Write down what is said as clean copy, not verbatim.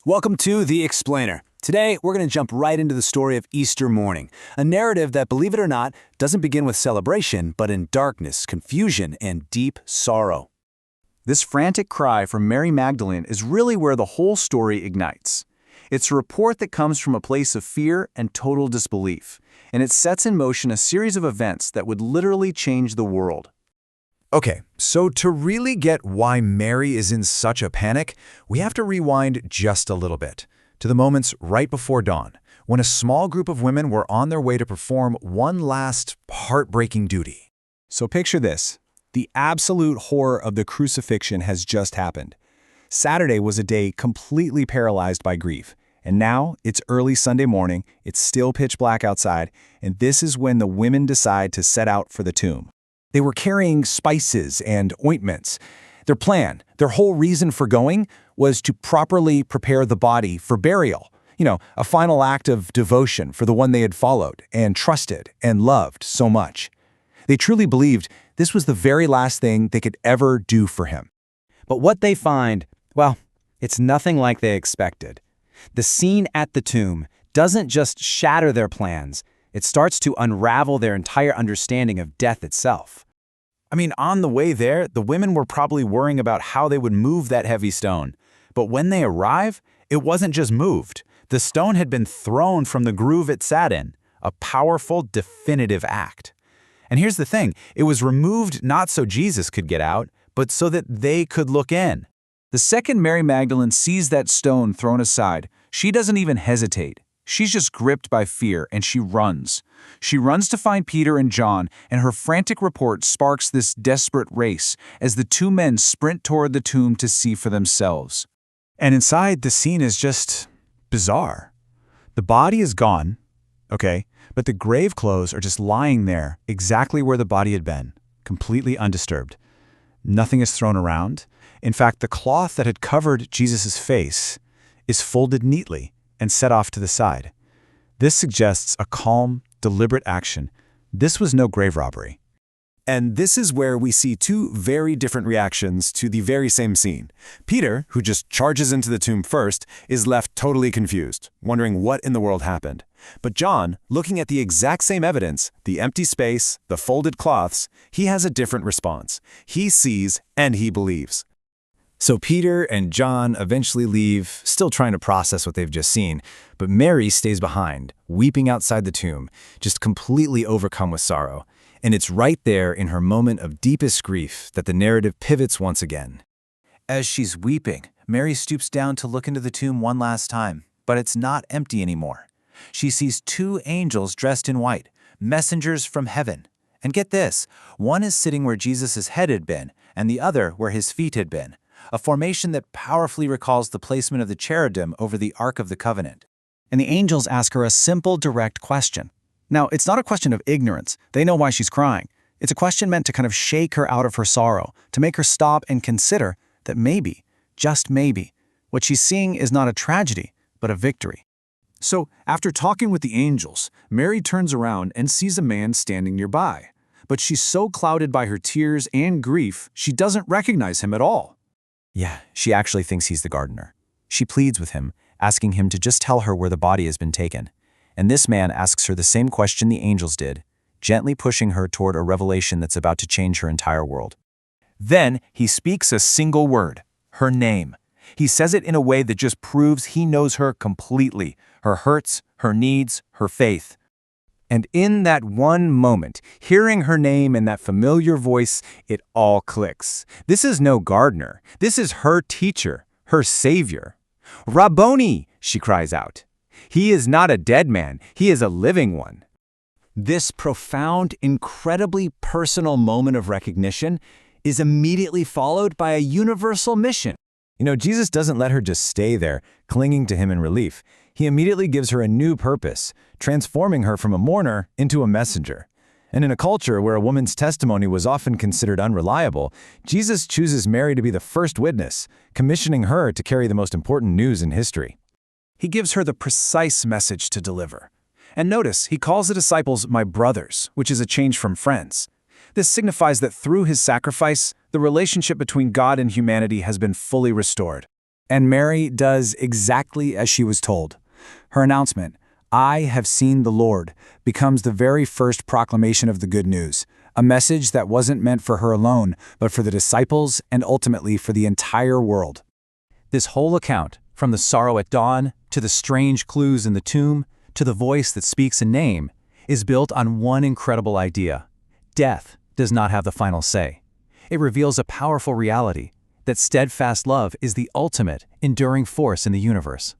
Welcome to The Explainer. Today, we're going to jump right into the story of Easter morning, a narrative that, believe it or not, doesn't begin with celebration, but in darkness, confusion, and deep sorrow. This frantic cry from Mary Magdalene is really where the whole story ignites. It's a report that comes from a place of fear and total disbelief, and it sets in motion a series of events that would literally change the world. Okay, so to really get why Mary is in such a panic, we have to rewind just a little bit, to the moments right before dawn, when a small group of women were on their way to perform one last heartbreaking duty. So picture this. The absolute horror of the crucifixion has just happened. Saturday was a day completely paralyzed by grief. And now, it's early Sunday morning, it's still pitch black outside, and this is when the women decide to set out for the tomb. They were carrying spices and ointments. Their plan, their whole reason for going, was to properly prepare the body for burial. A final act of devotion for the one they had followed and trusted and loved so much. They truly believed this was the very last thing they could ever do for him. But what they find, well, it's nothing like they expected. The scene at the tomb doesn't just shatter their plans, it starts to unravel their entire understanding of death itself. On the way there, the women were probably worrying about how they would move that heavy stone. But when they arrive, it wasn't just moved. The stone had been thrown from the groove it sat in, a powerful, definitive act. And here's the thing, it was removed not so Jesus could get out, but so that they could look in. The second Mary Magdalene sees that stone thrown aside, she doesn't even hesitate. She's just gripped by fear, and she runs. She runs to find Peter and John, and her frantic report sparks this desperate race as the two men sprint toward the tomb to see for themselves. And inside, the scene is just bizarre. The body is gone, okay, but the grave clothes are just lying there exactly where the body had been, completely undisturbed. Nothing is thrown around. In fact, the cloth that had covered Jesus' face is folded neatly and set off to the side. This suggests a calm, deliberate action. This was no grave robbery. And this is where we see two very different reactions to the very same scene. Peter, who just charges into the tomb first, is left totally confused, wondering what in the world happened. But John, looking at the exact same evidence, the empty space, the folded cloths, he has a different response. He sees and he believes. So Peter and John eventually leave, still trying to process what they've just seen, but Mary stays behind, weeping outside the tomb, just completely overcome with sorrow. And it's right there in her moment of deepest grief that the narrative pivots once again. As she's weeping, Mary stoops down to look into the tomb one last time, but it's not empty anymore. She sees two angels dressed in white, messengers from heaven. And get this, one is sitting where Jesus' head had been, and the other where his feet had been, a formation that powerfully recalls the placement of the cherubim over the Ark of the Covenant. And the angels ask her a simple, direct question. Now, it's not a question of ignorance. They know why she's crying. It's a question meant to kind of shake her out of her sorrow, to make her stop and consider that maybe, just maybe, what she's seeing is not a tragedy, but a victory. So, after talking with the angels, Mary turns around and sees a man standing nearby. But she's so clouded by her tears and grief, she doesn't recognize him at all. Yeah, she actually thinks he's the gardener. She pleads with him, asking him to just tell her where the body has been taken. And this man asks her the same question the angels did, gently pushing her toward a revelation that's about to change her entire world. Then he speaks a single word, her name. He says it in a way that just proves he knows her completely, her hurts, her needs, her faith. And in that one moment, hearing her name and that familiar voice, it all clicks. This is no gardener. This is her teacher, her savior. Rabboni, she cries out. He is not a dead man. He is a living one. This profound, incredibly personal moment of recognition is immediately followed by a universal mission. Jesus doesn't let her just stay there, clinging to him in relief. He immediately gives her a new purpose, transforming her from a mourner into a messenger. And in a culture where a woman's testimony was often considered unreliable, Jesus chooses Mary to be the first witness, commissioning her to carry the most important news in history. He gives her the precise message to deliver. And notice, he calls the disciples my brothers, which is a change from friends. This signifies that through his sacrifice, the relationship between God and humanity has been fully restored. And Mary does exactly as she was told. Her announcement, "I have seen the Lord," becomes the very first proclamation of the good news, a message that wasn't meant for her alone, but for the disciples and ultimately for the entire world. This whole account, from the sorrow at dawn, to the strange clues in the tomb, to the voice that speaks a name, is built on one incredible idea. Death does not have the final say. It reveals a powerful reality, that steadfast love is the ultimate, enduring force in the universe.